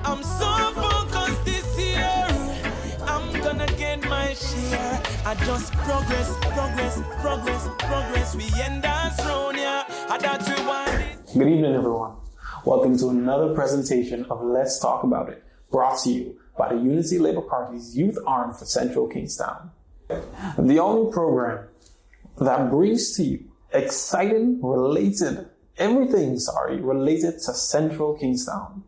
I'm so focused this year. I'm gonna get my share. I just progress. We end us round, yeah. I thought we want this. Good evening, everyone. Welcome to another presentation of Let's Talk About It, brought to you by the Unity Labour Party's Youth Arm for Central Kingstown. The only program that brings to you exciting, everything related to Central Kingstown.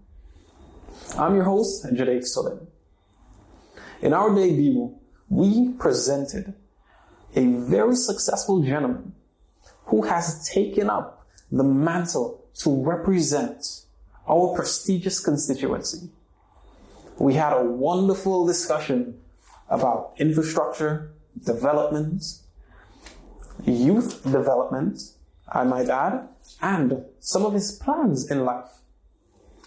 I'm your host, Jadek Solin. In our debut, we presented a very successful gentleman who has taken up the mantle to represent our prestigious constituency. We had a wonderful discussion about infrastructure, development, youth development, I might add, and some of his plans in life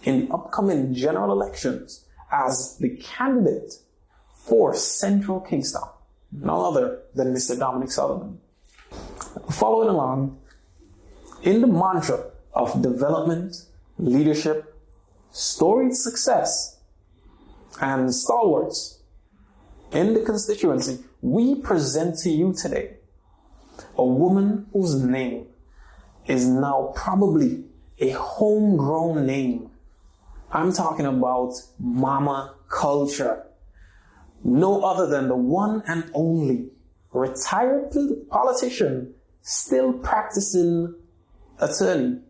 in the upcoming general elections as the candidate for Central Kingstown, none other than Mr. Dominic Sullivan. Following along, in the mantra of development, leadership, storied success, and stalwarts in the constituency, we present to you today a woman whose name is now probably a homegrown name. I'm talking about Mama Culture. No other than the one and only retired politician, still practicing attorney,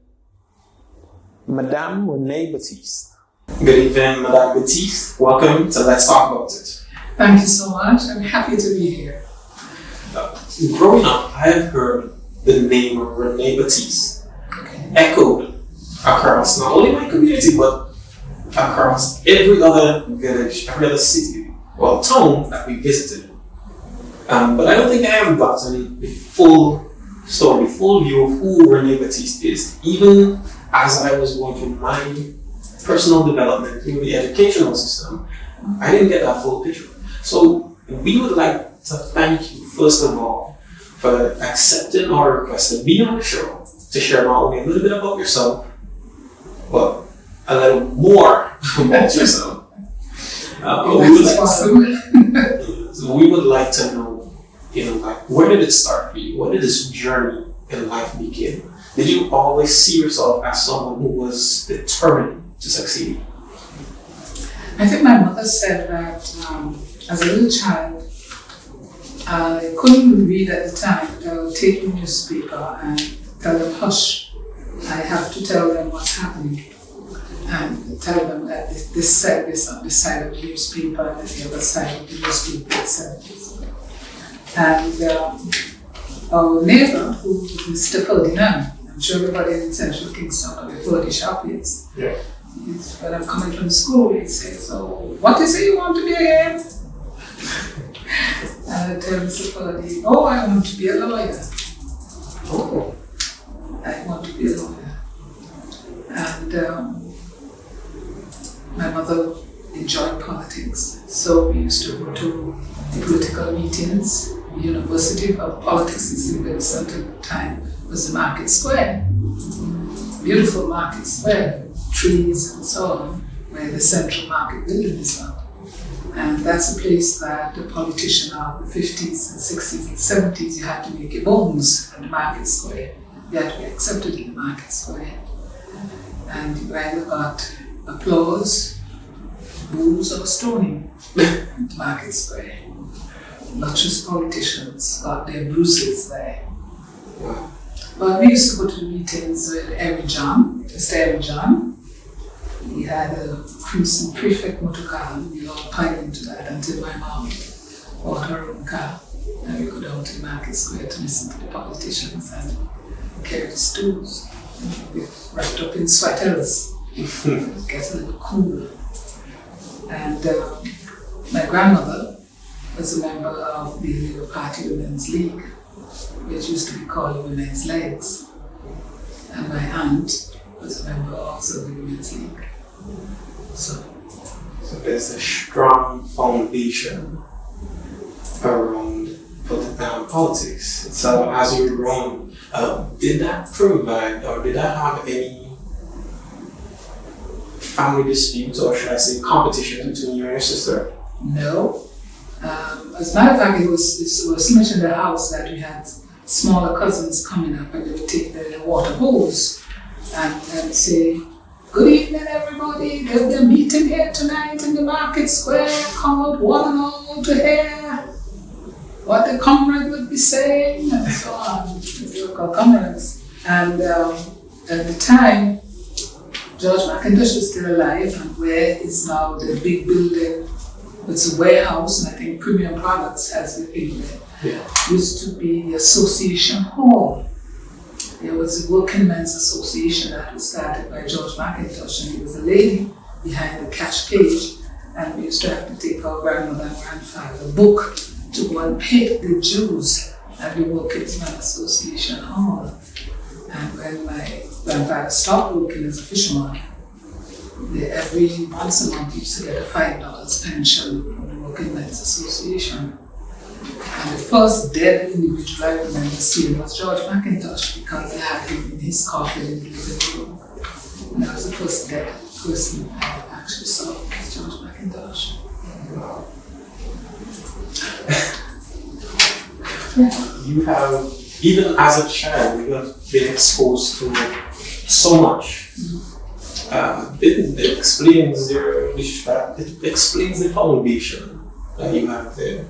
Madame Rene Baptiste. Good evening, Madame Baptiste. Welcome to Let's Talk About It. Thank you so much. I'm happy to be here. Growing up, I have heard the name of Rene Baptiste echoed across not only my community, but across every other village, every other city, well, town that we visited. But I don't think I have gotten the full story, the full view of who Rene Baptiste is, even as I was going through my personal development through the educational system. I didn't get that full picture. So we would like to thank you, first of all, for accepting our request to be on the show, to share not only a little bit about yourself, but a little more about yourself. We would like to know, where did it start for you? When did this journey in life begin? Did you always see yourself as someone who was determined to succeed? I think my mother said that as a little child, I couldn't read at the time, but I would take the newspaper and tell them, hush, I have to tell them what's happening. And tell them that this said this on this side of the newspaper and the other side of the newspaper said this. And our neighbor, who was Mr. Ferdinand, I'm sure everybody in Central Kingston knows where the shop is. Yeah. When I'm coming from school, he'd say, so what is it you want to be again? And I tell Mr. Ferdinand, oh, I want to be a lawyer. Oh. I want to be a lawyer. And my mother enjoyed politics, so we used to go to the political meetings. The University of Politics in St. Vincent at the time was the Market Square. Beautiful Market Square, trees and so on, where the Central Market Building is now. And that's a place that the politician of the 50s and 60s and 70s, you had to make your bones at the Market Square. You had to be accepted in the Market Square. And you either got applause, boos, or stoning at the Market Square. Luscious politicians got their bruises there. But we used to go to the meetings with Mr. Eric John. He had a crimson prefect motor car, and we all piled into that until my mom bought her own car. And we go down to the Market Square to listen to the politicians and carry the stools. Wrapped up in sweaters. It gets a little cool. And my grandmother was a member of the Labour Party Women's League, which used to be called Women's Legs. And my aunt was a member also of the Women's League. So there's a strong foundation around politics. So as you were growing, did that provide or did that have any family disputes, or should I say competition between you and your sister? No. As a matter of fact, it was so much in the house that we had smaller cousins coming up and they would take the water hose and say, "Good evening, everybody. They're meeting here tonight in the market square. Come out one and all to hear what the comrade would be saying," and so on. They were called comrades. And at the time, George McIntosh was still alive, and where is now the big building? It's a warehouse, and I think Premium Products has it in there. Yeah. Used to be Association Hall. There was a Working Men's Association that was started by George McIntosh, and he was a lady behind the cash cage, and we used to have to take our grandmother and grandfather a book to go and pay the dues at the Working's Men Association Hall. And when my grandfather stopped working as a fisherman, every once a month he used to get a $5 pension from the Working Men's Association. And the first dead individual I remember seeing was George McIntosh, because they had him in his coffin in the living room. And that was the first dead person I actually saw, was George McIntosh. You have, even as a child, you have been exposed to so much. It explains it explains the foundation that you have there.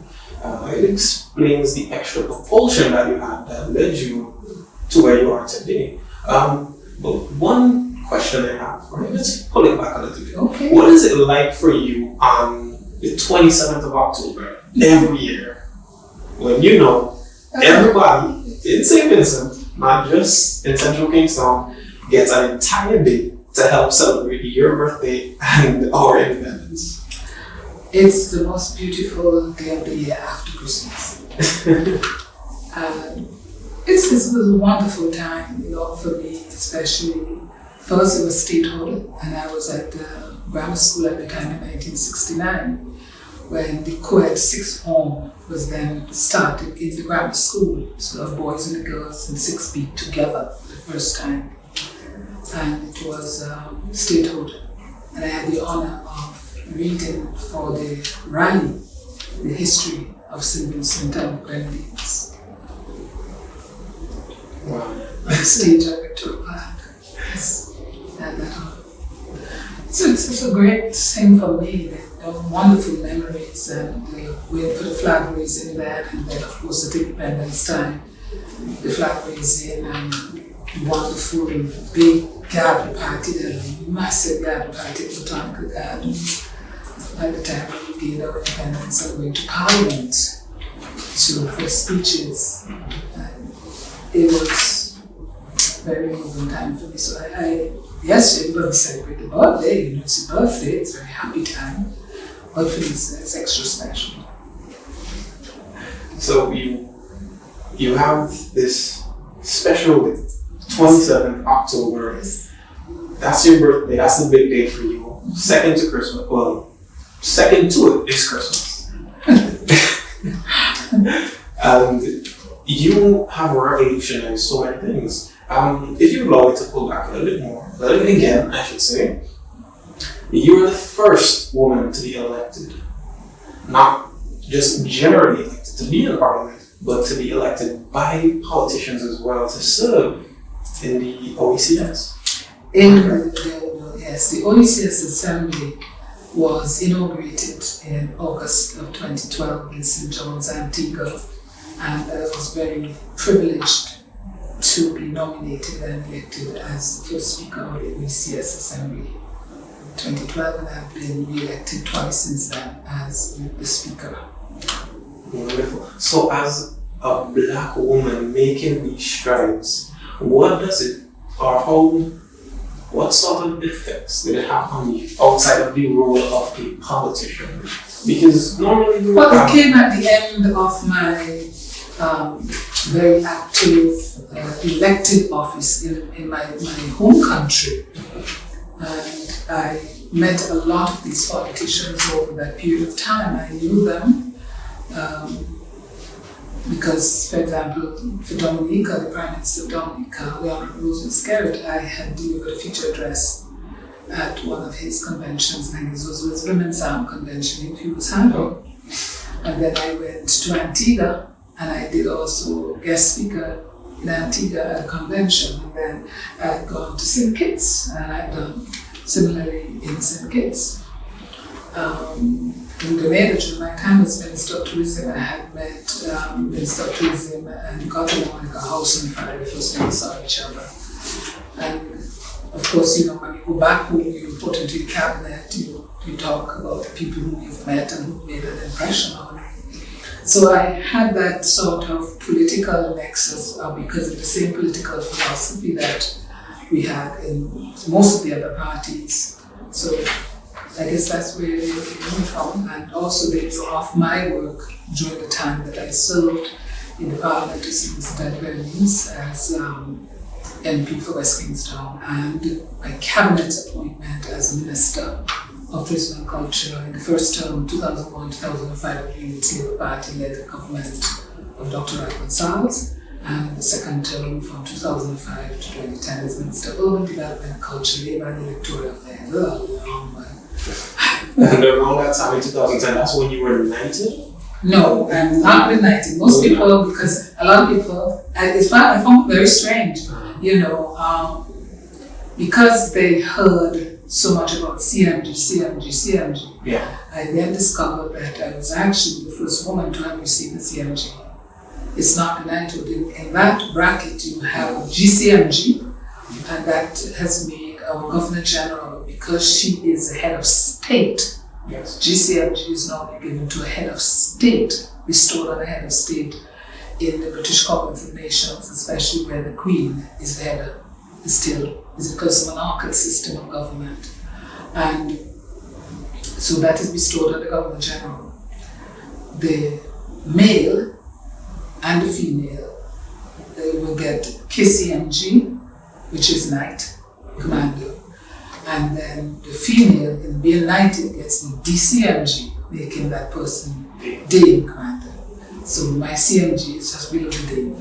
It explains the extra propulsion that you had that led you to where you are today. But one question I have, right? Let's pull it back a little bit. Okay. What is it like for you on the 27th of October every year when you know everybody in St. Vincent, not just in Central Kingston, gets an entire day to help celebrate your birthday and our independence? It's the most beautiful day of the year after Christmas. It was a wonderful time, for me, especially. First, it was statehood, and I was at the grammar school at the time in 1969, when the co-ed sixth form was then started in the grammar school. So the boys and the girls in 6B together for the first time. And it was statehood. And I had the honor of reading for the rally, the history of St. Vincent and the Grenadines. Wow. On the stage at Victoria Park. Yes. And so it's a great thing for me. There are wonderful memories, and wait for the flag raising there, and then of course at Independence time, the flag raising and wonderful big garden party, a massive garden party at Botanical Gardens. At the time when we gained our independence and went to Parliament for speeches. And it was a very moving time for me. So yes, everybody celebrate the birthday, it's a birthday, it's a very happy time. But for me, it's extra special. So you have this special day, 27th October. Yes. That's your birthday, that's the big day for you. Second to Christmas, well, second to it is Christmas. And you have revolutionized so many things. If you allow me to pull back a little bit more, a little bit again, I should say, you were the first woman to be elected. Not just generally elected to be in parliament, but to be elected by politicians as well to serve in the OECS. Yes, the OECS Assembly was inaugurated in August of 2012 in St. John's, Antigua, and I was very privileged to be nominated and elected as the first Speaker of the OECS Assembly in 2012, and I've been re-elected twice since then as the Speaker. Wonderful. So as a black woman making these strides, what does it, or what sort of effects did it have on you outside of the role of a politician? Because normally Well, it came at the end of my very active elected office in my home country. And I met a lot of these politicians over that period of time. I knew them because, for example, for Dominica, the Prime Minister of Dominica, the Honorable Rosemary Skerritt, I had delivered a feature address at one of his conventions, and it was his Women's Convention in Hughes Handle. And then I went to Antigua, and I did also guest speaker in Antigua at a convention. And then I'd gone to St. Kitts, and I'd done similarly in St. Kitts. In Grenada, during my time as Minister of Tourism, I had met Minister of Tourism and Governor Monica House on Friday, the first time we saw each other. And of course, you know, when you go back home, you report into your cabinet, you talk about the people who you've met and who made an impression on you. So I had that sort of political nexus because of the same political philosophy that we had in most of the other parties. So I guess that's where they came from, and also based off my work during the time that I served in the Parliament of St. Bernice as MP for West Kingstown, and my cabinet appointment as Minister of Tourism and Culture in the first term, 2001-2005, of the Unity Labour Party led the government of Dr. Ray Gonsalves, and in the second term from 2005 to 2010 as Minister of Urban Development, Culture, Labour and Electoral Affairs. And around that time in 2010, that's when you were knighted? No, I'm not been knighted. Most people, because a lot of people, I found it very strange, you know, because they heard so much about CMG. Yeah. I then discovered that I was actually the first woman to have received the CMG. It's not the knighthood. In that bracket, you have GCMG, and that has made our Governor General, because she is the head of state. Yes. GCMG is normally given to a head of state, bestowed on a head of state in the British Commonwealth of Nations, especially where the Queen is the head of, is because of a monarchical system of government. And so that is bestowed on the Governor General. The male and the female, they will get KCMG, which is Knight Commander. And then the female, in being knighted, gets the DCMG, making that person Dame Commander. So my CMG is just below the Dame.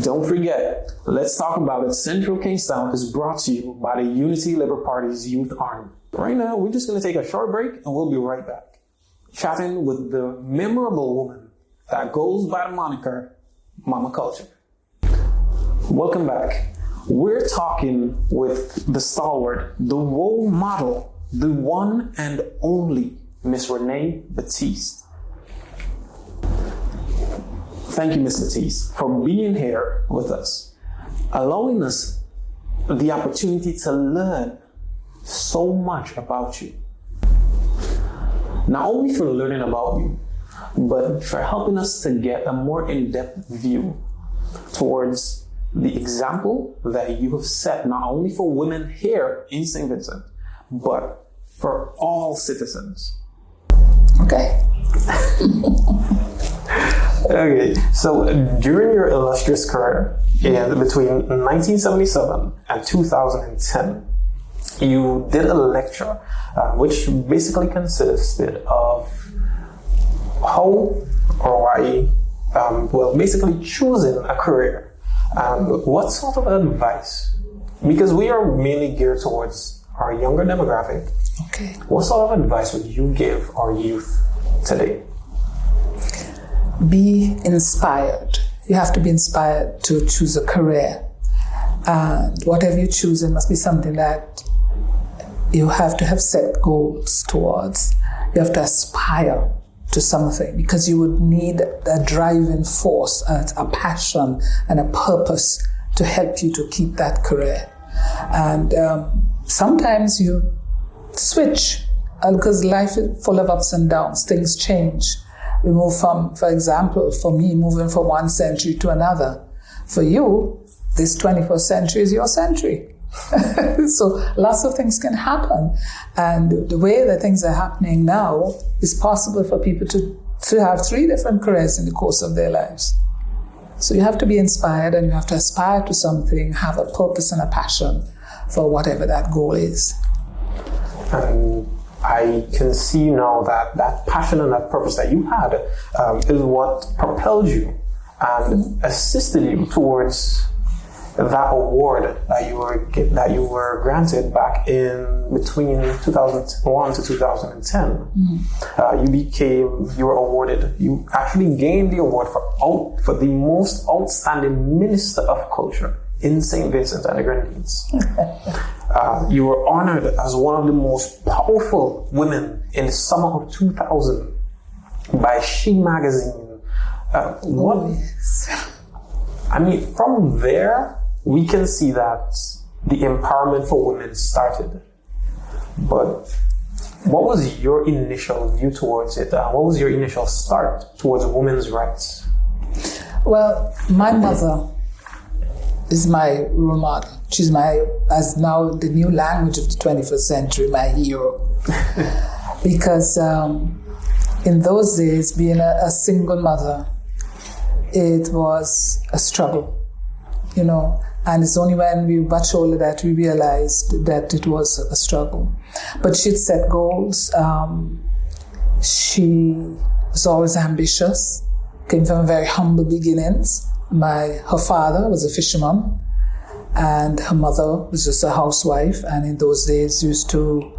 Don't forget, Let's Talk About It Central Kingstown is brought to you by the Unity Labour Party's Youth Arm. Right now, we're just going to take a short break and we'll be right back. Chatting with the memorable woman that goes by the moniker Mama Culture. Welcome back. We're talking with the stalwart, the role model, the one and only Miss Rene Baptiste. Thank you, Miss Baptiste, for being here with us, allowing us the opportunity to learn so much about you. Not only for learning about you, but for helping us to get a more in-depth view towards the example that you have set not only for women here in St. Vincent, but for all citizens. Okay. Okay, so during your illustrious career between 1977 and 2010, you did a lecture which basically consisted of how or why, basically choosing a career. What sort of advice? Because we are mainly geared towards our younger demographic. Okay. What sort of advice would you give our youth today? Be inspired. You have to be inspired to choose a career. And whatever you choose, it must be something that you have to have set goals towards. You have to aspire to something, because you would need a driving force, a passion and a purpose to help you to keep that career. And sometimes you switch, because life is full of ups and downs, things change. We move from, for example, for me, moving from one century to another. For you, this 21st century is your century. So lots of things can happen. And the way that things are happening now, it's possible for people to have 3 different careers in the course of their lives. So you have to be inspired and you have to aspire to something, have a purpose and a passion for whatever that goal is. I can see now that that passion and that purpose that you had is what propelled you and assisted you towards that award that you were granted back in between 2001 to 2010. You were awarded. You actually gained the award for the most outstanding Minister of Culture in St. Vincent and the Grenadines. You were honored as one of the most powerful women in the summer of 2000 by She Magazine. I mean, from there, we can see that the empowerment for women started. But what was your initial view towards it? What was your initial start towards women's rights? Well, my mother is my role model. She's as now the new language of the 21st century, my hero. Because in those days, being a single mother, it was a struggle, and it's only when we were much older that we realized that it was a struggle. But she'd set goals. She was always ambitious, came from very humble beginnings. Her father was a fisherman, and her mother was just a housewife, and in those days used to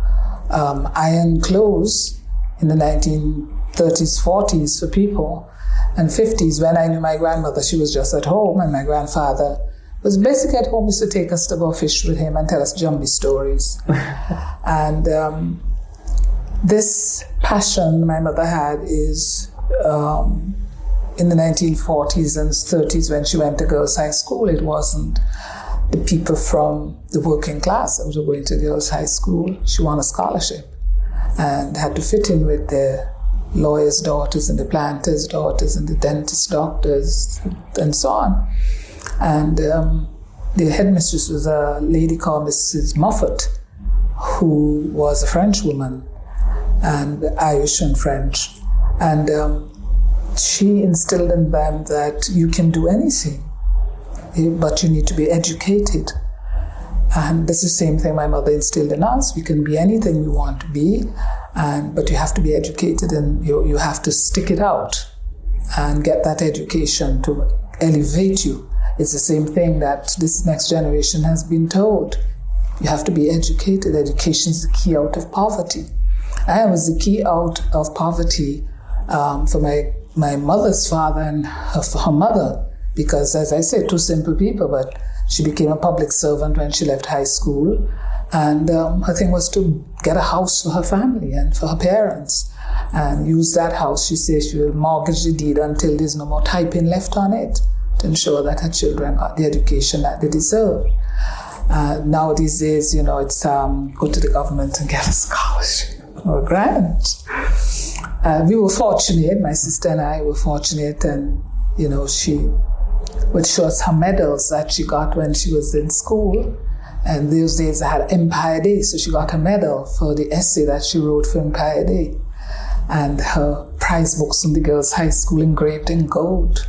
iron clothes in the 1930s, 40s for people. And 50s, when I knew my grandmother, she was just at home, and my grandfather was basically at home, used to take us to go fish with him and tell us jumbie stories. And this passion my mother had is in the 1940s and 30s when she went to girls' high school. It wasn't the people from the working class that were going to girls' high school. She won a scholarship and had to fit in with the lawyers' daughters and the planters' daughters and the dentist doctors and so on. And the headmistress was a lady called Mrs. Moffat, who was a French woman, and Irish and French. And she instilled in them that you can do anything, but you need to be educated. And that's the same thing my mother instilled in us. We can be anything we want to be, but you have to be educated, and you have to stick it out and get that education to elevate you. It's the same thing that this next generation has been told. You have to be educated. Education is the key out of poverty. I was the key out of poverty for my mother's father and her mother, because, as I said, two simple people, but she became a public servant when she left high school. And her thing was to get a house for her family and for her parents and use that house. She says she will mortgage the deed until there's no more typing left on it to ensure that her children got the education that they deserve. Now these days, it's go to the government and get a scholarship or a grant. We were fortunate, my sister and I were fortunate, and she would show us her medals that she got when she was in school. And those days I had Empire Day, so she got a medal for the essay that she wrote for Empire Day. And her prize books from the girls' high school engraved in gold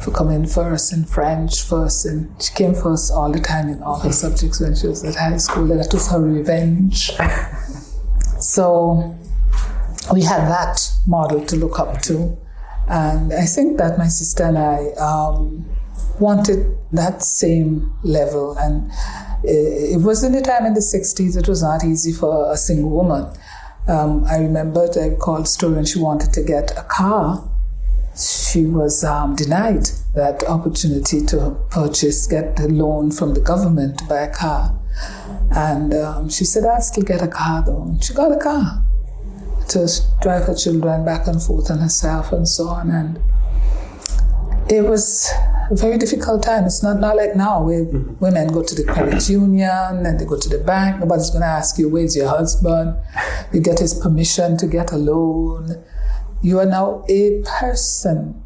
for coming first in French, first, and she came first all the time in all her subjects when she was at high school. And that was her revenge. So we had that model to look up to. And I think that my sister and I wanted that same level. And it was in the time in the 60s, it was not easy for a single woman. I recall a story when she wanted to get a car. She was denied that opportunity to get a loan from the government to buy a car. And she said, I'll still get a car though. And she got a car to drive her children back and forth and herself and so on. And it was a very difficult time. It's not like now where women go to the credit union and they go to the bank. Nobody's going to ask you, where's your husband? You get his permission to get a loan. You are now a person.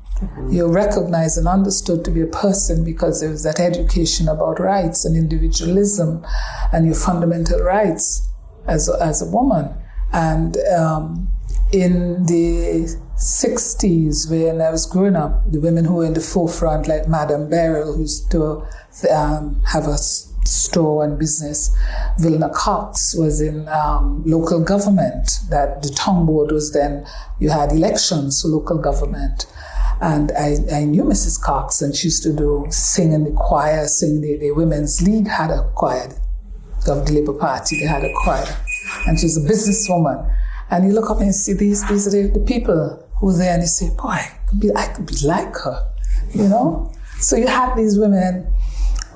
You're recognized and understood to be a person because there was that education about rights and individualism and your fundamental rights as a woman. And in the 60s, when I was growing up, the women who were in the forefront, like Madame Beryl, who used to have a store and business, Vilna Cox was in local government, that the town board was then, you had elections for local government. And I knew Mrs. Cox, and she used to sing in the choir, the Women's League had a choir of the Labour Party, they had a choir. And she's a businesswoman. And you look up and you see these are the people who were there, and you say, boy, I could be like her, you know? So you had these women,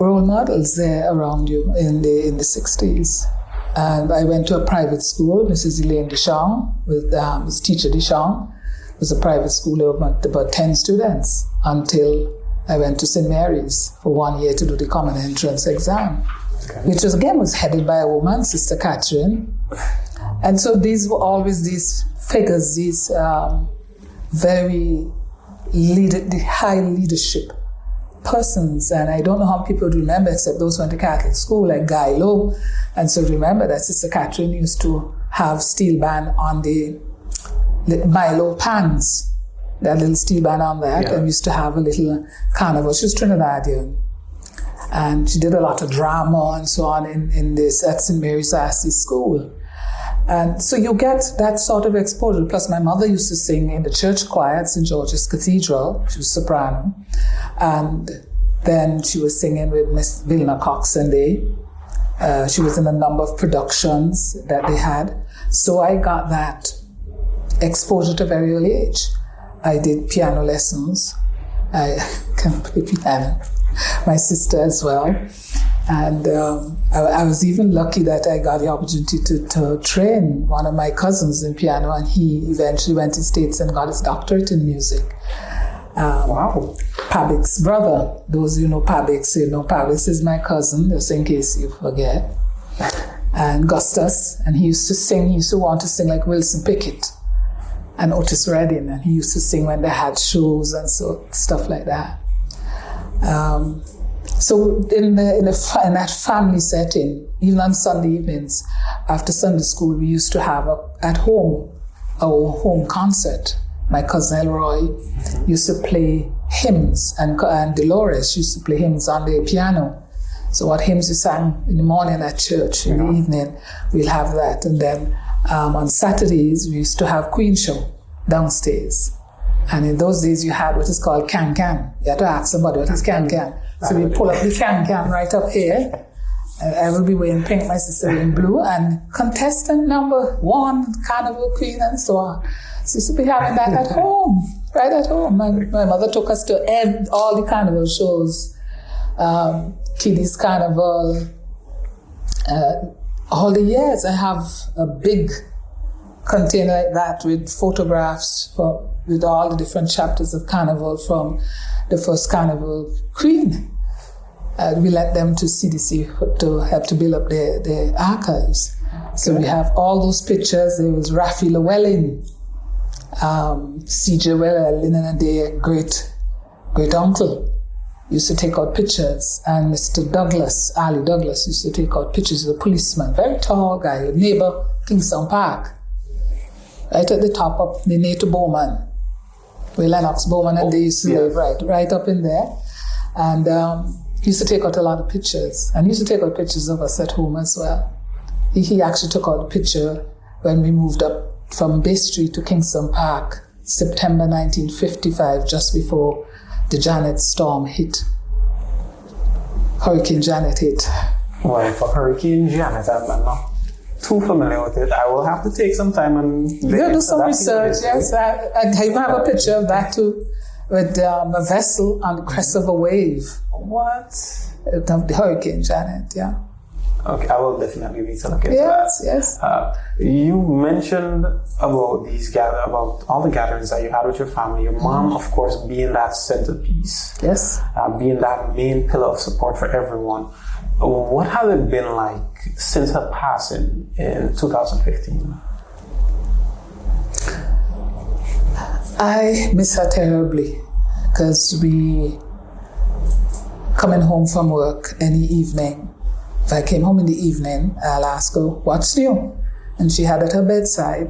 role models there around you in the 60s. And I went to a private school, Mrs. Elaine Deschamps, with teacher Deschamps. It was a private school, there were about 10 students until I went to St. Mary's for 1 year to do the common entrance exam, which was headed by a woman, Sister Catherine. And so these were always these figures, these very high leadership persons. And I don't know how people remember, except those who went to Catholic school, like Guy Lowe. And so remember that Sister Catherine used to have steel band on the Milo pans, that little steel band on that, and used to have a little carnival. She was Trinidadian. And she did a lot of drama and so on in this at St. Mary's Assis School. And so you get that sort of exposure. Plus my mother used to sing in the church choir at St. George's Cathedral. She was soprano. And then she was singing with Miss Vilna Cox and she was in a number of productions that they had. So I got that exposure at a very early age. I did piano lessons. I can play piano. My sister as well. And I was even lucky that I got the opportunity to train one of my cousins in piano, and he eventually went to the States and got his doctorate in music. Wow. Pabik's brother. Those who know Pabix, Pabix is my cousin, just in case you forget. And Gustus, and he used to want to sing like Wilson Pickett and Otis Redding, and he used to sing when they had shows and so stuff like that. So in that family setting, even on Sunday evenings, after Sunday school, we used to have our home concert. My cousin Elroy used to play hymns, and Dolores used to play hymns on the piano. So what hymns we sang in the morning at church, in the evening, we'll have that. And then on Saturdays, we used to have Queen Show downstairs. And in those days, you had what is called can-can. You had to ask somebody, what is can-can? So we pull up the can-can right up here. I will be wearing pink, my sister wearing blue, and contestant number 1, Carnival Queen, and so on. So we used to be having that at home, right at home. My mother took us to all the carnival shows, Kiddies Carnival, all the years. I have a big container like that with photographs with all the different chapters of Carnival from the first Carnival Queen. We let them to CDC to help to build up their archives. So we have all those pictures. There was Raffi Llewellyn, C.J. Llewellyn, and their great uncle used to take out pictures, and Mr. Douglas, Ali Douglas, used to take out pictures of the policeman, very tall guy, a neighbor, Kingston Park, right at the top of the Nato Bowman, where Lennox Bowman and they used to live, right up in there. And he used to take out a lot of pictures, and he used to take out pictures of us at home as well. He actually took out a picture when we moved up from Bay Street to Kingston Park, September 1955, just before the Janet storm hit. Hurricane Janet hit. Well, for Hurricane Janet, I'm not too familiar with it. I will have to take some time and do some research. Yes, I even have a picture of that too, with a vessel on the crest of a wave. What? The Hurricane Janet, yeah. Okay, I will definitely need to look into that. Yes. You mentioned about all the gatherings that you had with your family. Your mom, of course, being that centerpiece. Yes. Being that main pillar of support for everyone. What has it been like since her passing in 2015? I miss her terribly, because we coming home from work any evening. If I came home in the evening, I'll ask her, what's new? And she had at her bedside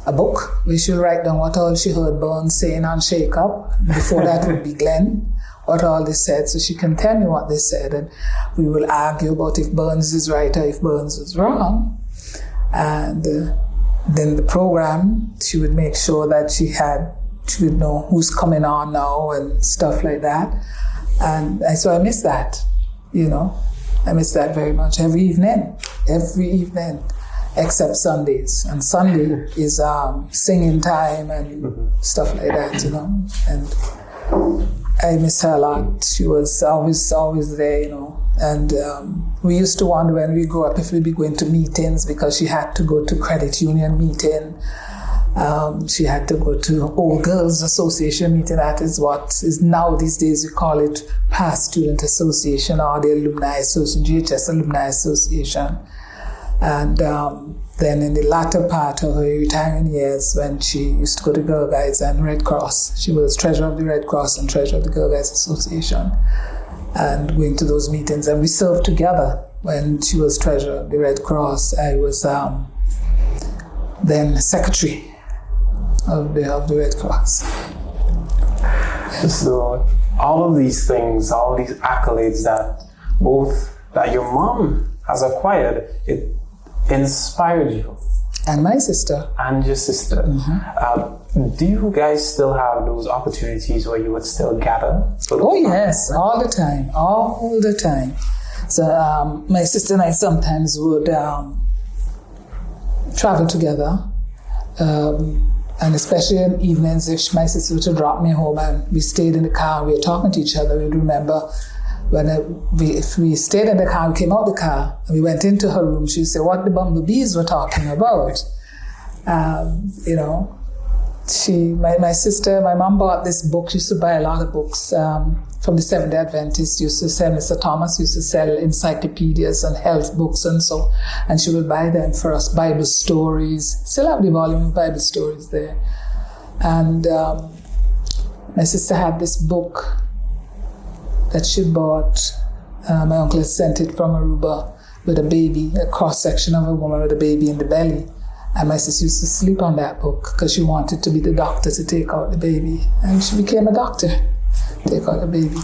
a book where she'll write down what all she heard Burns saying on Shake Up. Before that would be Glenn, what all they said, so she can tell me what they said. And we will argue about if Burns is right or if Burns is wrong. And then the program, she would make sure that she had she would know who's coming on now and stuff like that. And so I miss that, I miss that very much. Every evening, except Sundays. And Sunday is singing time and stuff like that, And I miss her a lot. She was always there, And we used to wonder when we grew up if we'd be going to meetings, because she had to go to credit union meeting. She had to go to Old Girls Association meeting. That is what is now these days we call it Past Student Association, or the Alumni Association, GHS Alumni Association. And then in the latter part of her retiring years, when she used to go to Girl Guides and Red Cross, she was treasurer of the Red Cross and treasurer of the Girl Guides Association, and going to those meetings. And we served together when she was treasurer of the Red Cross. I was then secretary of the Red Cross. So all of these things, all of these accolades that your mom has acquired, it inspired you. And my sister. And your sister. Mm-hmm. Do you guys still have those opportunities where you would still gather? Oh yes, all the time. So my sister and I sometimes would travel together. And especially in evenings, if my sister were to drop me home and we stayed in the car, we were talking to each other, we'd remember if we stayed in the car, we came out the car, and we went into her room, she'd say, what the bumblebees were talking about. My sister, my mom bought this book. She used to buy a lot of books from the Seventh-day Adventists. Used to sell, Mr. Thomas used to sell encyclopedias and health books and she would buy them for us, Bible stories. Still have the volume of Bible stories there. And my sister had this book that she bought. My uncle had sent it from Aruba with a baby, a cross-section of a woman with a baby in the belly. And my sister used to sleep on that book because she wanted to be the doctor to take out the baby. And she became a doctor to take out the baby.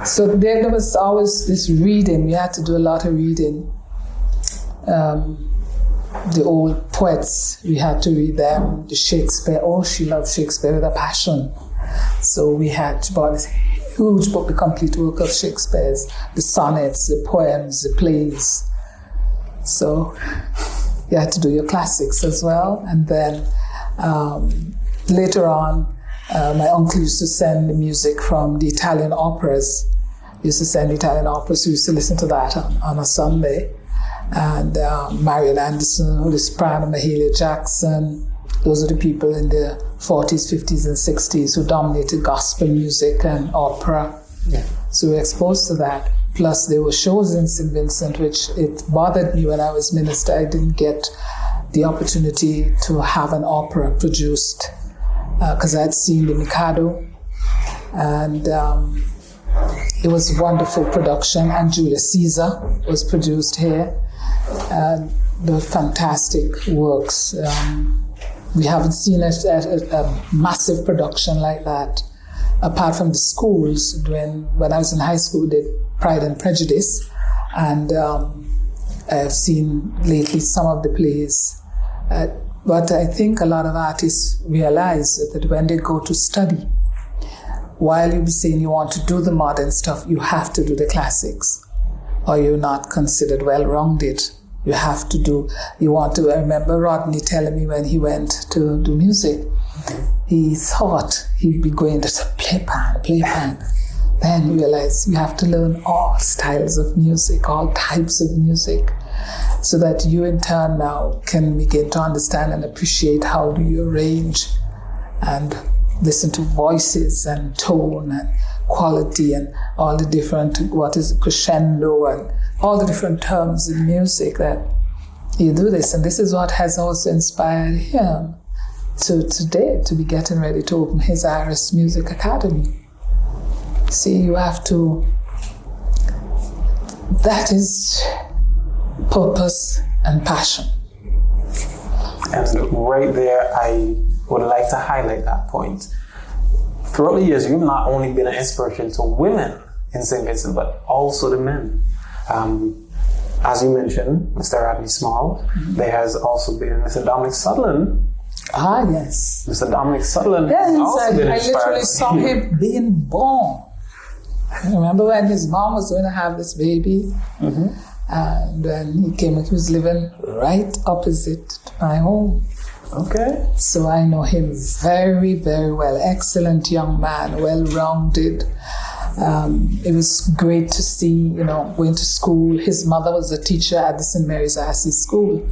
So there was always this reading. We had to do a lot of reading. The old poets, we had to read them. The Shakespeare, she loved Shakespeare with a passion. So she bought this huge book, the complete work of Shakespeare's, the sonnets, the poems, the plays. So you had to do your classics as well. And then later on, my uncle used to send the music from the Italian operas. He used to send Italian operas, so we used to listen to that on a Sunday. And Marian Anderson, Holy Soprano, Mahalia Jackson, those are the people in the 40s, 50s, and 60s who dominated gospel music and opera. Yeah. So we were exposed to that. Plus, there were shows in St. Vincent, which it bothered me when I was minister. I didn't get the opportunity to have an opera produced because I had seen The Mikado, and it was a wonderful production. And Julius Caesar was produced here. They were fantastic works. We haven't seen a massive production like that, apart from the schools. When I was in high school, we did Pride and Prejudice, and I've seen lately some of the plays. But I think a lot of artists realize that when they go to study, while you be saying you want to do the modern stuff, you have to do the classics, or you're not considered well-rounded. You have to do, I remember Rodney telling me when he went to do music, he thought he'd be going to play pan. Then you realize you have to learn all styles of music, all types of music, so that you in turn now can begin to understand and appreciate how do you arrange and listen to voices and tone and quality and all the different, what is crescendo and all the different terms in music that you do this. And this is what has also inspired him to today to be getting ready to open his Iris Music Academy. See, you have to, that is purpose and passion. And right there, I would like to highlight that point. Throughout the years, you've not only been an inspiration to women in St. Vincent, but also the men. As you mentioned, Mr. Rodney Small, there has also been Mr. Dominic Sutherland, Ah, yes. Mr. Dominic Sutherland Yes, has also been I inspired. literally saw him being born. I remember when his mom was going to have this baby, and when he came, he was living right opposite my home. Okay. So I know him very, very well. Excellent young man, well-rounded. It was great to see, going to school. His mother was a teacher at the St. Mary's Assay School.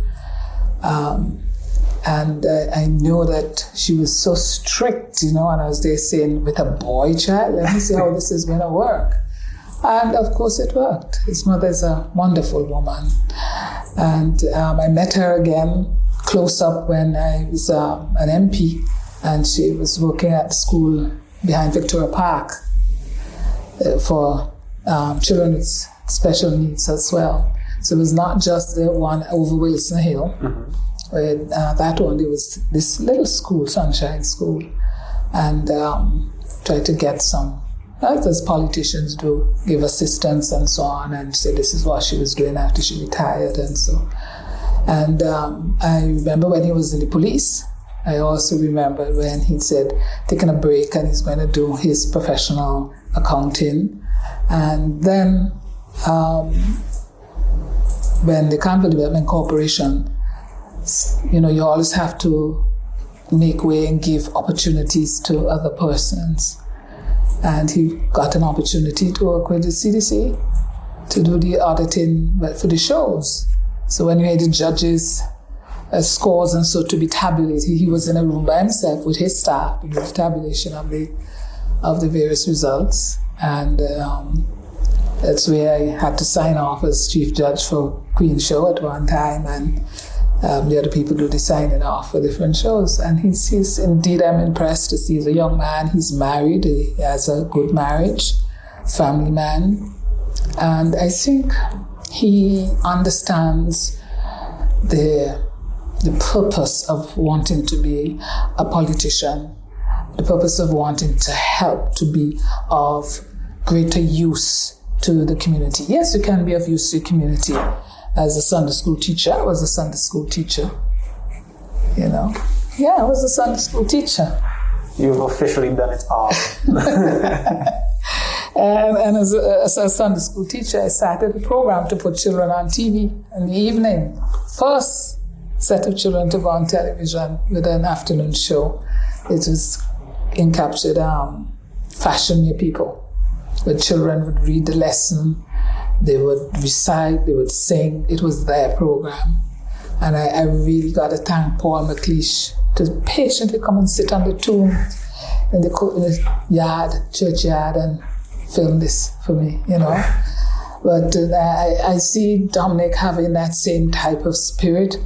And I know that she was so strict, and I was there saying, with a boy child, let me see how this is going to work. And of course it worked. His mother is a wonderful woman. And I met her again close up when I was an MP, and she was working at the school behind Victoria Park for children with special needs as well. So it was not just the one over Wilson Hill. That one, there was this little school, Sunshine School, and tried to get some, as politicians do, give assistance and so on, and say this is what she was doing after she retired and so. And I remember when he was in the police, I also remember when he said taking a break and he's going to do his professional accounting. And then when the Canville Development Corporation, you always have to make way and give opportunities to other persons. And he got an opportunity to work with the CDC to do the auditing for the shows. So when you had the judges' scores and so to be tabulated, he was in a room by himself with his staff to do the tabulation of the various results. And that's where I had to sign off as chief judge for Queen's Show at one time, and the other people do the signing off for different shows. And he's indeed, I'm impressed to see he's a young man. He's married, he has a good marriage, family man. And I think he understands the purpose of wanting to be a politician, the purpose of wanting to help, to be of greater use to the community. Yes, you can be of use to the community. As a Sunday school teacher, I was a Sunday school teacher. Yeah, I was a Sunday school teacher. You've officially done it all. And as a Sunday school teacher, I started a program to put children on TV in the evening. First set of children to go on television with an afternoon show. It was encaptured Fashion Your People, where children would read the lesson, they would recite, they would sing. It was their program. And I really got to thank Paul McLeish to patiently come and sit on the tomb in the yard, churchyard, and film this for me, But I see Dominic having that same type of spirit,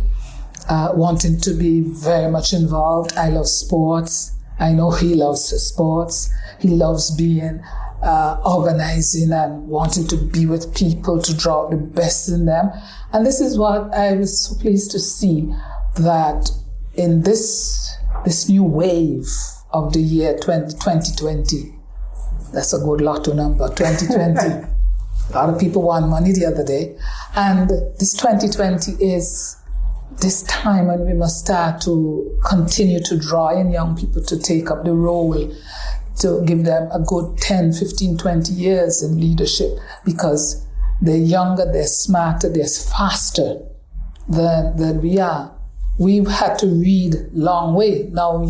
wanting to be very much involved. I love sports. I know he loves sports. He loves being organizing and wanting to be with people to draw out the best in them. And this is what I was so pleased to see, that in this new wave of the year 2020, that's a good lotto number, 2020. A lot of people won money the other day. And this 2020 is this time when we must start to continue to draw in young people to take up the role, to give them a good 10, 15, 20 years in leadership, because they're younger, they're smarter, they're faster than we are. We had to read long way. Now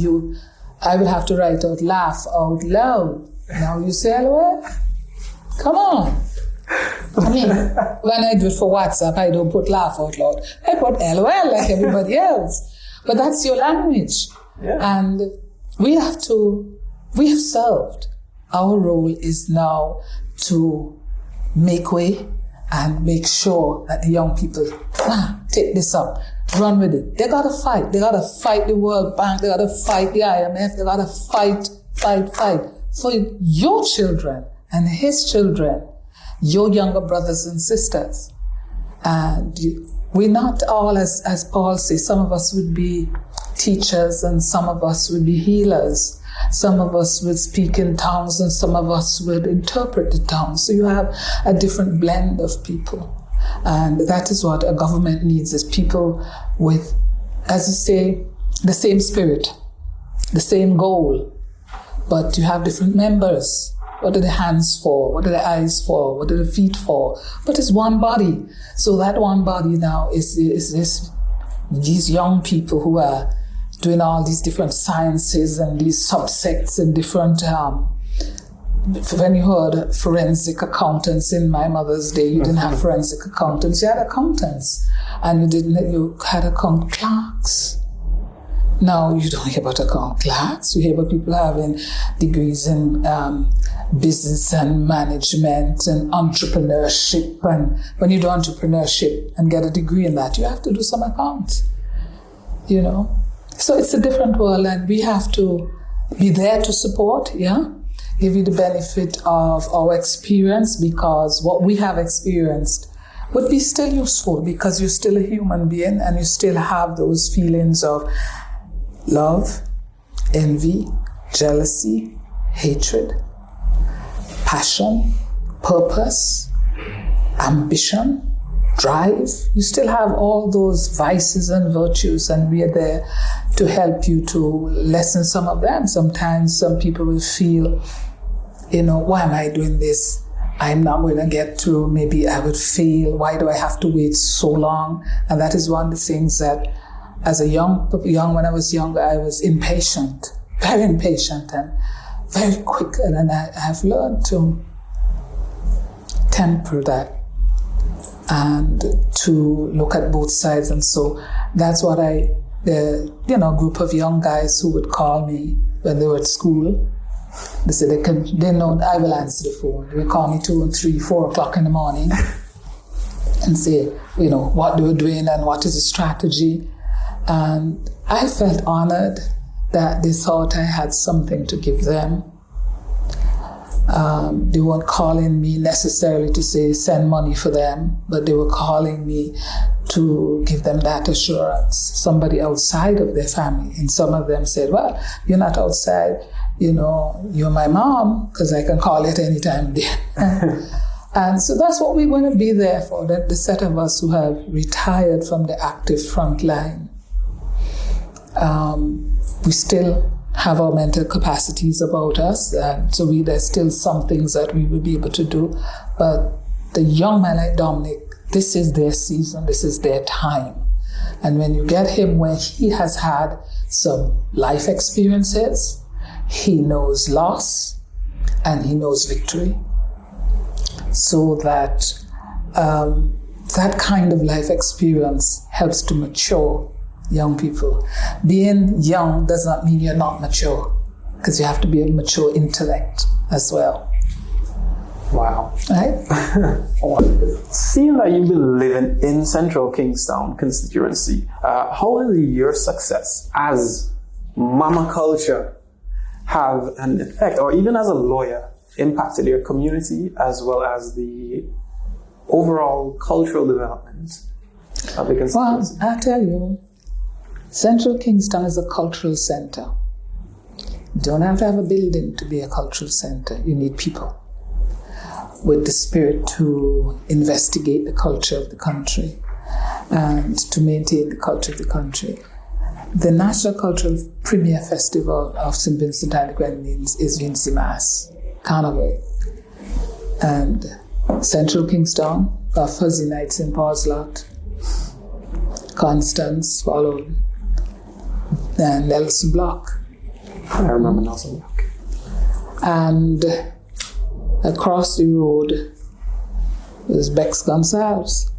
I will have to write out, laugh out loud. Now you say LOL? Come on. I mean, when I do it for WhatsApp, I don't put laugh out loud. I put LOL like everybody else. But that's your language. Yeah. And we have served. Our role is now to make way and make sure that the young people take this up, run with it. They gotta fight. They gotta fight the World Bank. They gotta fight the IMF. They gotta fight for your children and his children, your younger brothers and sisters. And we're not all, as Paul says, some of us would be teachers and some of us would be healers. Some of us would speak in tongues and some of us would interpret the tongues. So you have a different blend of people. And that is what a government needs, is people with, as you say, the same spirit, the same goal, but you have different members. What are the hands for? What are the eyes for? What are the feet for? But it's one body. So that one body now is these young people who are doing all these different sciences and these subsects and different, when you heard forensic accountants in my mother's day, you didn't have forensic accountants, you had accountants. And you had account clerks. Now you don't hear about account clerks, you hear about people having degrees in business and management and entrepreneurship. And when you do entrepreneurship and get a degree in that, you have to do some accounts, you know. So it's a different world, and we have to be there to support, give you the benefit of our experience, because what we have experienced would be still useful, because you're still a human being and you still have those feelings of love, envy, jealousy, hatred, passion, purpose, ambition, drive. You still have all those vices and virtues, and we are there to help you to lessen some of them. Sometimes some people will feel, why am I doing this? I'm not going to get through. Maybe I would fail. Why do I have to wait so long? And that is one of the things that, as a young when I was younger, I was impatient, very impatient and very quick. And then I have learned to temper that and to look at both sides. And so that's what the group of young guys who would call me when they were at school. They said they know I will answer the phone. They would call me 2 and 3, 4 o'clock in the morning and say, what they were doing and what is the strategy. And I felt honored that they thought I had something to give them. They weren't calling me necessarily to say send money for them, but they were calling me to give them that assurance, somebody outside of their family. And some of them said, well, you're not outside, you're my mom, because I can call you at any time. And so that's what we want to be there for, that the set of us who have retired from the active front line. We still have our mental capacities about us, and so there's still some things that we will be able to do. But the young man like Dominic, this is their season, this is their time. And when you get him where he has had some life experiences, he knows loss and he knows victory. So that that kind of life experience helps to mature young people. Being young does not mean you're not mature, because you have to be a mature intellect as well. Wow. Right? Seeing that you've been living in Central Kingstown constituency, how has your success as mama culture have an effect, or even as a lawyer, impacted your community as well as the overall cultural development of the constituency? Well, I tell you, Central Kingstown is a cultural center. You don't have to have a building to be a cultural center. You need people with the spirit to investigate the culture of the country and to maintain the culture of the country. The National Cultural Premier Festival of St. Vincent and the Grenadines is Vinci Mass, Carnival. And Central Kingstown, our Fuzzy Nights in Portslade, Constance followed, and Nelson Block. I remember Nelson Block. And across the road was Bex Gonsalves,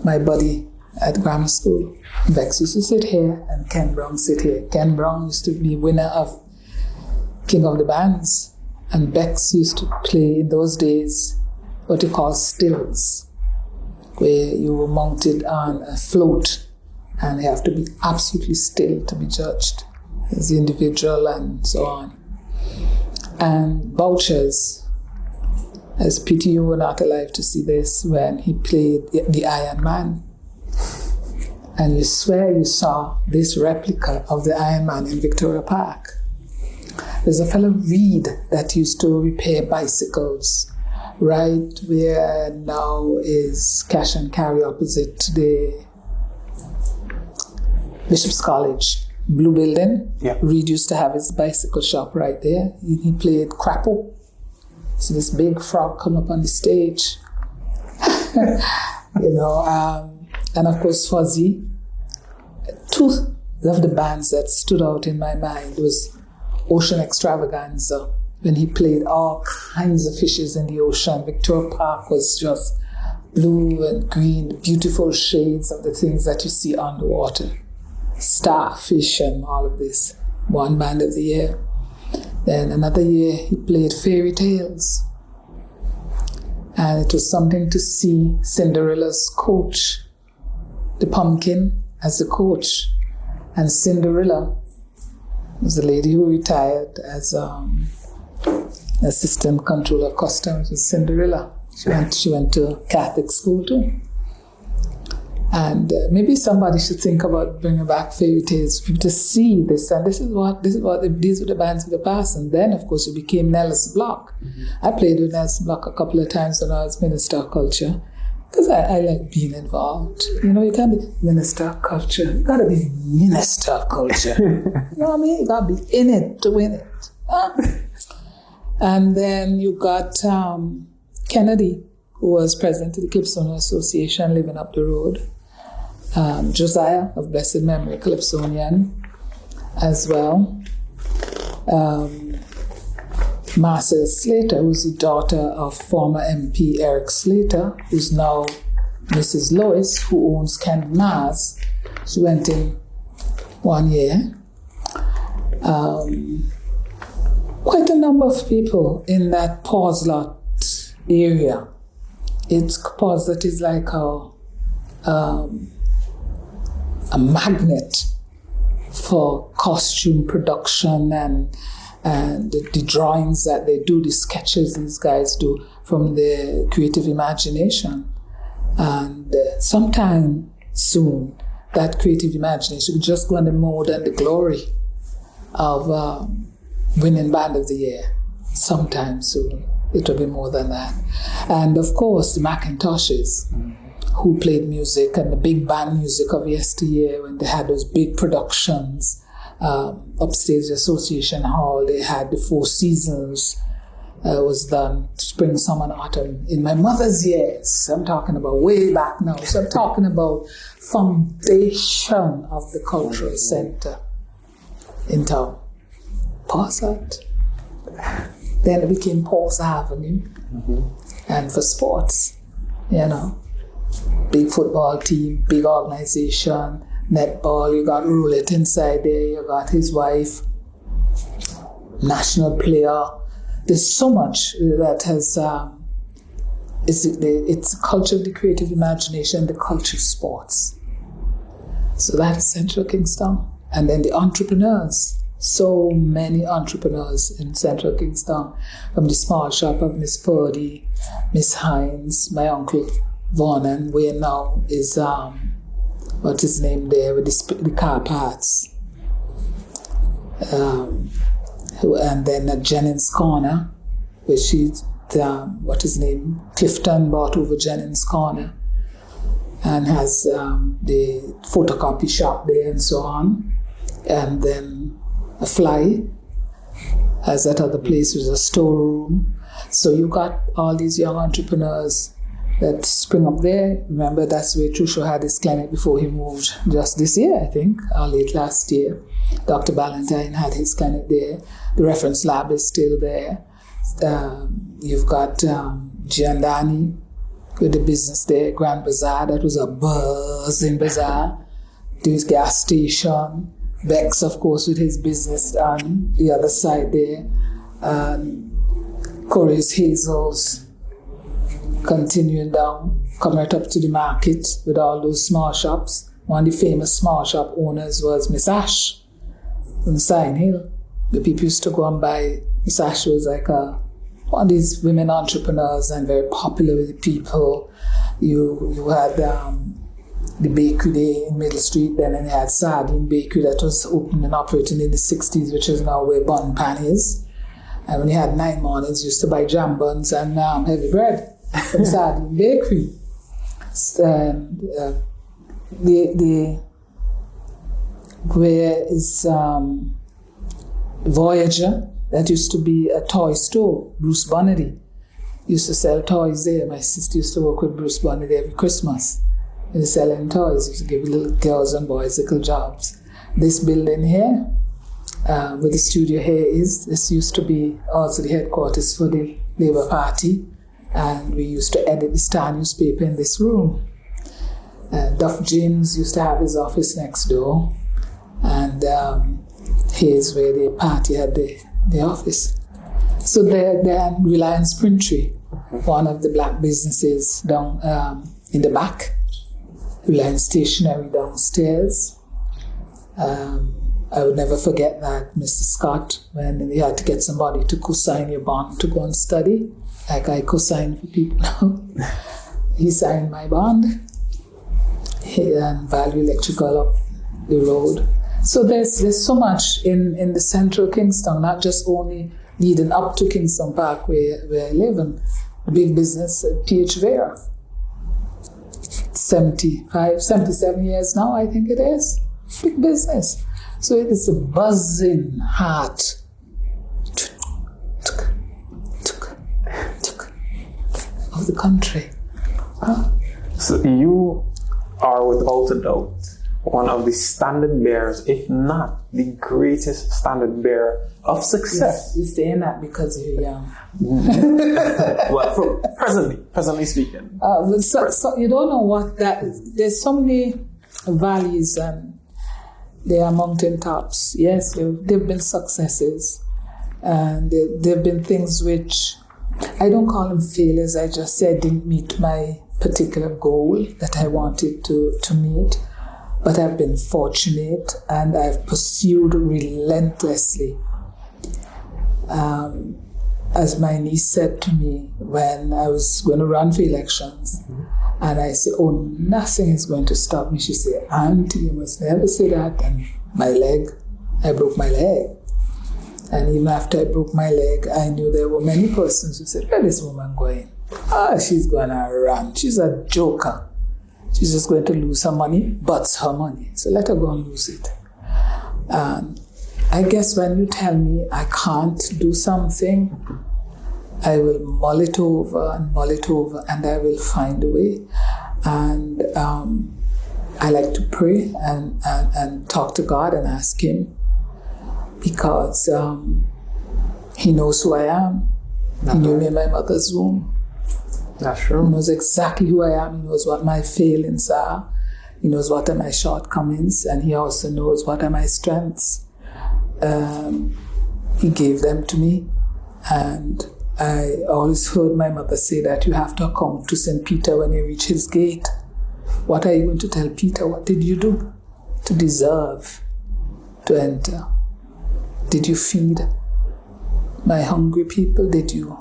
my buddy at grammar school. Bex used to sit here and Ken Brown sit here. Ken Brown used to be winner of King of the Bands, and Bex used to play in those days what you call stills, where you were mounted on a float and you have to be absolutely still to be judged as the individual and so on. And Bouchers, as pity you were not alive to see this, when he played the Iron Man. And you swear you saw this replica of the Iron Man in Victoria Park. There's a fellow Reed that used to repair bicycles right where now is Cash and Carry opposite the Bishop's College, Blue Building. Yeah. Reed used to have his bicycle shop right there. He played crapple. So this big frog come up on the stage. And of course Fuzzy. Two of the bands that stood out in my mind was Ocean Extravaganza, when he played all kinds of fishes in the ocean. Victoria Park was just blue and green, beautiful shades of the things that you see underwater. Starfish and all of this. One band of the year. Then another year he played Fairy Tales. And it was something to see Cinderella's coach, the pumpkin, as the coach. And Cinderella was the lady who retired as assistant controller of customs with Cinderella. She went to Catholic school too. And maybe somebody should think about bringing back Fairy Tales to see this. And these were the bands of the past. And then, of course, it became Nellis Block. Mm-hmm. I played with Nellis Block a couple of times when I was Minister of Culture, because I like being involved. You can't be Minister of Culture. You got to be Minister of Culture. You know what I mean? You got to be in it to win it. And then you got Kennedy, who was president of the Calypsonian Association, living up the road. Josiah, of blessed memory, Calypsonian as well. Marcel Slater, who's the daughter of former MP Eric Slater, who's now Mrs. Lois, who owns Ken Mars. She went in 1 year. Quite a number of people in that pause lot area. It's pause that is like a magnet for costume production and the drawings that they do, the sketches these guys do from their creative imagination. And sometime soon, that creative imagination will just go on the mode and the glory of winning Band of the Year. Sometime soon, it will be more than that. And of course, the Macintoshes, who played music, and the big band music of yesteryear when they had those big productions. Upstage Association Hall, they had the Four Seasons, was done spring, summer, and autumn in my mother's years. I'm talking about way back now. So I'm talking about foundation of the cultural center in town. Pause that. Then it became Paul's Avenue. Mm-hmm. And for sports, big football team, big organization, netball, you got Roulette inside there, you got his wife, national player. There's so much that has, it's the culture of the creative imagination, the culture of sports. So that is Central Kingstown. And then the entrepreneurs, so many entrepreneurs in Central Kingstown, from the small shop of Miss Purdy, Miss Hines, my uncle Vernon, where now is, what's his name there, with the car parts. And then at Jennings Corner, where she's, what's his name, Clifton bought over Jennings Corner and has the photocopy shop there and so on. And then a Fly has that other place, which is a storeroom. So you got all these young entrepreneurs that spring up there. Remember, that's where Trusho had his clinic before he moved just this year, I think, or late last year. Dr. Ballantyne had his clinic there. The reference lab is still there. You've got Giandani with the business there, Grand Bazaar. That was a buzzing bazaar. There's gas station. Bex, of course, with his business on the other side there. Corey's Hazels, continuing down, coming right up to the market with all those small shops. One of the famous small shop owners was Miss Ash from Sign Hill. The people used to go and buy. Miss Ash was like one of these women entrepreneurs and very popular with the people. You had the bakery there in Middle Street, then and they had Sardine Bakery that was opened and operating in the 60s, which is now where Bun Pan is. And when you had 9 mornings, you used to buy jam buns and heavy bread from Sardine Bakery. The where is Voyager. That used to be a toy store. Bruce Bonnery used to sell toys there. My sister used to work with Bruce Bonnery every Christmas. He was selling toys. He used to give little girls and boys little jobs. This building here, where the studio here is, this used to be also the headquarters for the Labour Party, and we used to edit the Star newspaper in this room. Duff James used to have his office next door, and here's where the party had the office. So they're Reliance Printry, one of the black businesses down in the back, Reliance Stationery downstairs. I would never forget that Mr. Scott, when he had to get somebody to co-sign your bond to go and study, like I co-sign for people now, he signed my bond. And Value Electrical up the road. So there's so much in the central Kingston, not just only leading up to Kingston Park where I live, and big business at PH Vera. 77 years now, I think it is. Big business. So it is a buzzing heart of the country. Huh? So you are without a doubt one of the standard bearers, if not the greatest standard bearer of success. Yes, you're saying that because you're young. Well, presently speaking. So you don't know what that is. There's so many valleys and there are mountaintops. Yes, there have been successes, and there have been things which I don't call them failures. I just said didn't meet my particular goal that I wanted to meet, but I've been fortunate and I've pursued relentlessly. As my niece said to me when I was going to run for elections, and I said, oh, nothing is going to stop me. She said, Auntie, you must never say that. And I broke my leg. And even after I broke my leg, I knew there were many persons who said, where is this woman going? She's going to run. She's a joker. She's just going to lose her money, but it's her money. So let her go and lose it. I guess when you tell me I can't do something, I will mull it over, and I will find a way. And I like to pray and talk to God and ask Him, because He knows who I am. He knew me in my mother's womb. That's true. He knows exactly who I am. He knows what my failings are. He knows what are my shortcomings, and He also knows what are my strengths. He gave them to me, and I always heard my mother say that you have to account to St. Peter when you reach his gate. What are you going to tell Peter? What did you do to deserve to enter? Did you feed my hungry people? Did you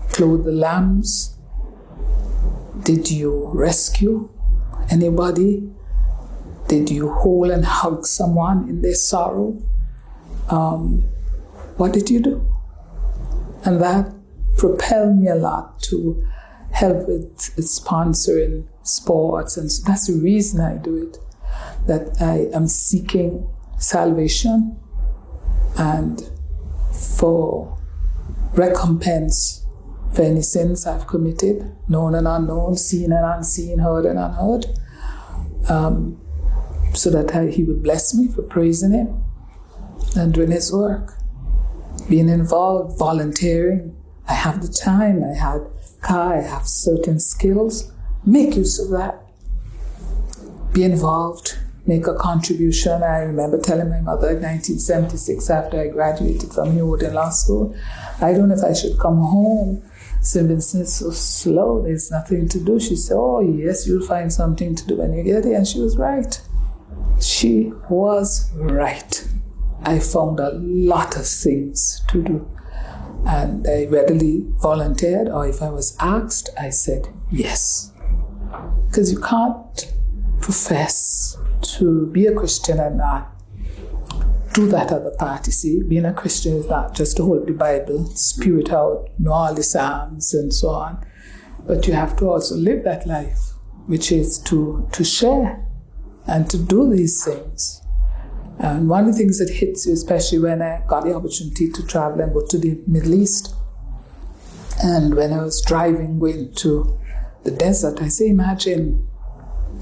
clothe the lambs? Did you rescue anybody? Did you hold and hug someone in their sorrow? What did you do? And that propelled me a lot to help with sponsoring sports, and so that's the reason I do it. That I am seeking salvation and for recompense for any sins I've committed, known and unknown, seen and unseen, heard and unheard, so that He would bless me for praising Him and doing His work. Being involved, volunteering. I have the time, I had car, I have certain skills. Make use of that. Be involved, make a contribution. I remember telling my mother in 1976, after I graduated from New Wood in law school, I don't know if I should come home. So Vincent's so slow, there's nothing to do. She said, oh yes, you'll find something to do when you get here. And she was right. She was right. I found a lot of things to do. And I readily volunteered, or if I was asked, I said yes. Because you can't profess to be a Christian and not do that other part. You see, being a Christian is not just to hold the Bible, spew it out, know all the Psalms and so on. But you have to also live that life, which is to share and to do these things. And one of the things that hits you, especially when I got the opportunity to travel and go to the Middle East, and when I was driving, going to the desert, I say, imagine,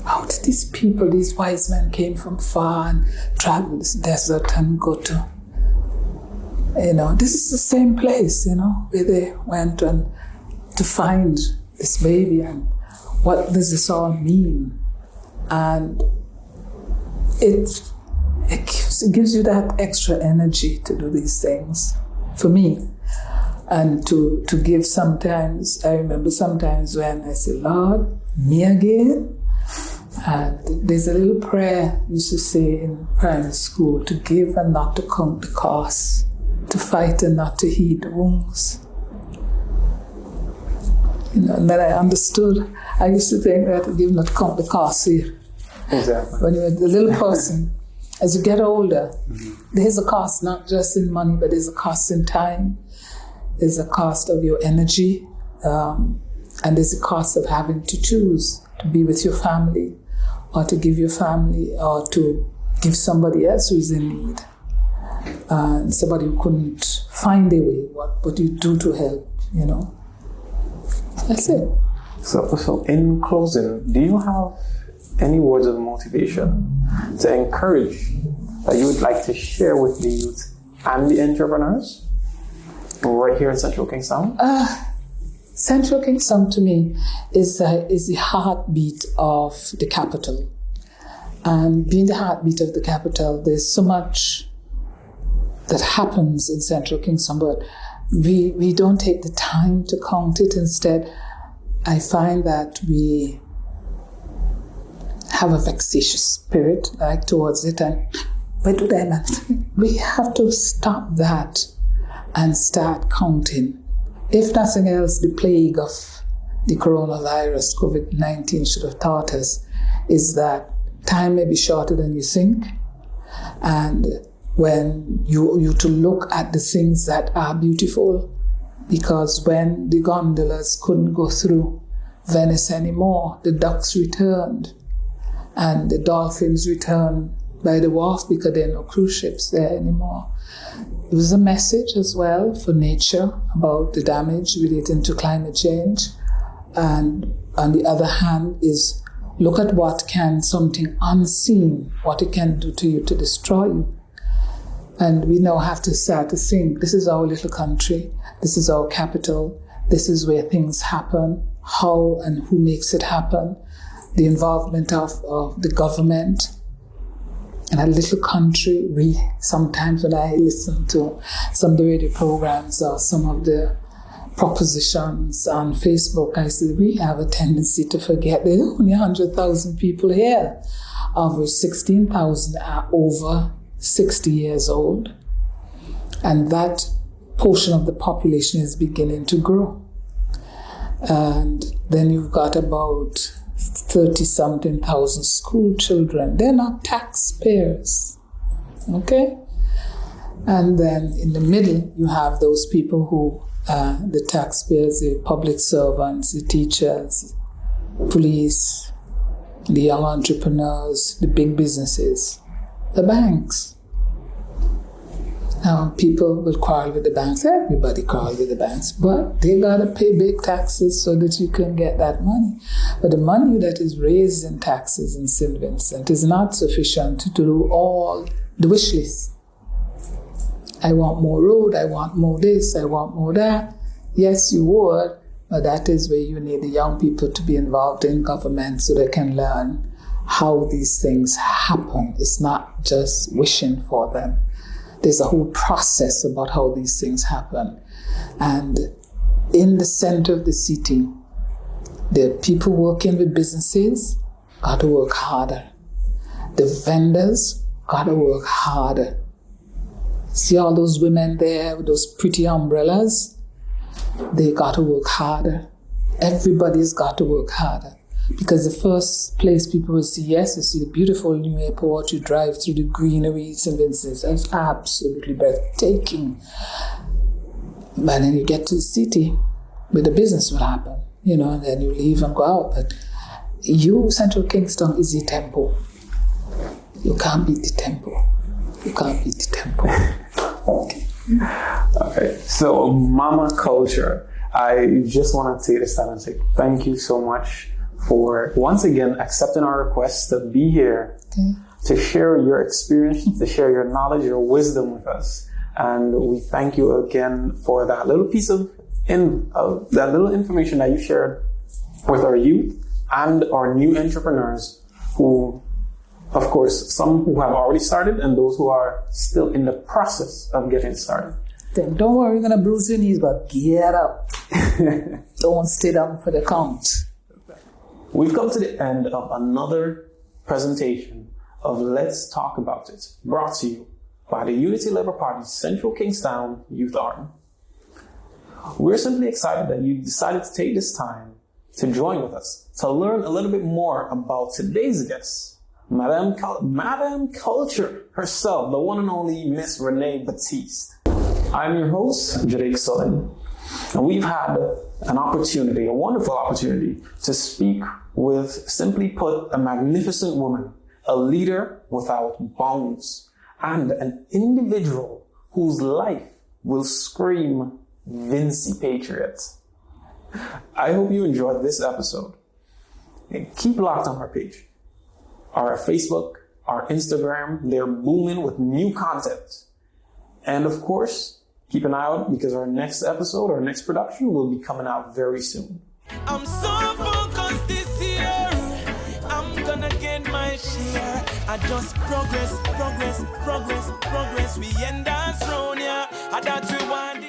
how did these people, these wise men came from far and traveled this desert and go to, this is the same place, where they went and to find this baby, and what does this all mean? And it gives you that extra energy to do these things, for me. And to give sometimes, I remember sometimes when I say, Lord, me again? And there's a little prayer I used to say in primary school, to give and not to count the cost, to fight and not to heed the wounds. And then I understood. I used to think that give not count the cost here. Exactly. When you're the little person, as you get older, there's a cost, not just in money, but there's a cost in time. There's a cost of your energy, and there's a cost of having to choose to be with your family, or to give your family, or to give somebody else who is in need, and somebody who couldn't find a way. What do you do to help? That's it. So in closing, do you have any words of motivation to encourage that you would like to share with the youth and the entrepreneurs right here in Central Kingstown? Central Kingstown to me is the heartbeat of the capital. And being the heartbeat of the capital, there's so much that happens in Central Kingstown, but we don't take the time to count it. Instead, I find that we have a vexatious spirit towards it, and where do they man? We have to stop that and start counting. If nothing else, the plague of the coronavirus, COVID-19, should have taught us is that time may be shorter than you think, and when you to look at the things that are beautiful, because when the gondolas couldn't go through Venice anymore, the ducks returned and the dolphins returned by the wharf because there are no cruise ships there anymore. It was a message as well for nature about the damage relating to climate change. And on the other hand is look at what can something unseen, what it can do to you to destroy you. And we now have to start to think, this is our little country, this is our capital, this is where things happen, how and who makes it happen, the involvement of the government. In a little country, we sometimes, when I listen to some of the radio programs or some of the propositions on Facebook, I say we have a tendency to forget there are only 100,000 people here, of which 16,000 are over 60 years old. And that portion of the population is beginning to grow. And then you've got about 30-something thousand school children. They're not taxpayers, okay? And then in the middle, you have those people who, the taxpayers, the public servants, the teachers, police, the young entrepreneurs, the big businesses, the banks. Now, people will quarrel with the banks. Everybody quarrels with the banks. But they got to pay big taxes so that you can get that money. But the money that is raised in taxes in St. Vincent is not sufficient to do all the wish list. I want more road, I want more this, I want more that. Yes, you would, but that is where you need the young people to be involved in government so they can learn how these things happen. It's not just wishing for them. There's a whole process about how these things happen. And in the center of the city, the people working with businesses got to work harder. The vendors got to work harder. See all those women there with those pretty umbrellas? They got to work harder. Everybody's got to work harder. Because the first place people will see, yes, you see the beautiful new airport, you drive through the greenery, St. Vincent's, it's absolutely breathtaking. But then you get to the city, where the business will happen, and then you leave and go out. But Central Kingston is the temple. You can't beat the temple. You can't beat the tempo. Okay, so Mama Culture. I just want to take this time and say thank you so much for once again accepting our request to be here, to share your experience, to share your knowledge, your wisdom with us. And we thank you again for that little piece of that little information that you shared with our youth and our new entrepreneurs who, of course, some who have already started and those who are still in the process of getting started. Then don't worry, you're going to bruise your knees, but get up. Don't stay down for the count. We've come to the end of another presentation of Let's Talk About It, brought to you by the Unity Labour Party's Central Kingstown Youth Arm. We're simply excited that you decided to take this time to join with us, to learn a little bit more about today's guest, Madame Culture herself, the one and only Miss Rene Baptiste. I'm your host, Jake Sullen, and we've had an opportunity, a wonderful opportunity, to speak with, simply put, a magnificent woman, a leader without bounds, and an individual whose life will scream Vincy Patriot. I hope you enjoyed this episode. And keep locked on our page. Our Facebook, our Instagram, they're booming with new content. And of course, keep an eye out because our next episode, our next production will be coming out very soon. I'm so focused this year. I'm gonna get my share. I just progress. We end us round, yeah. I that we want.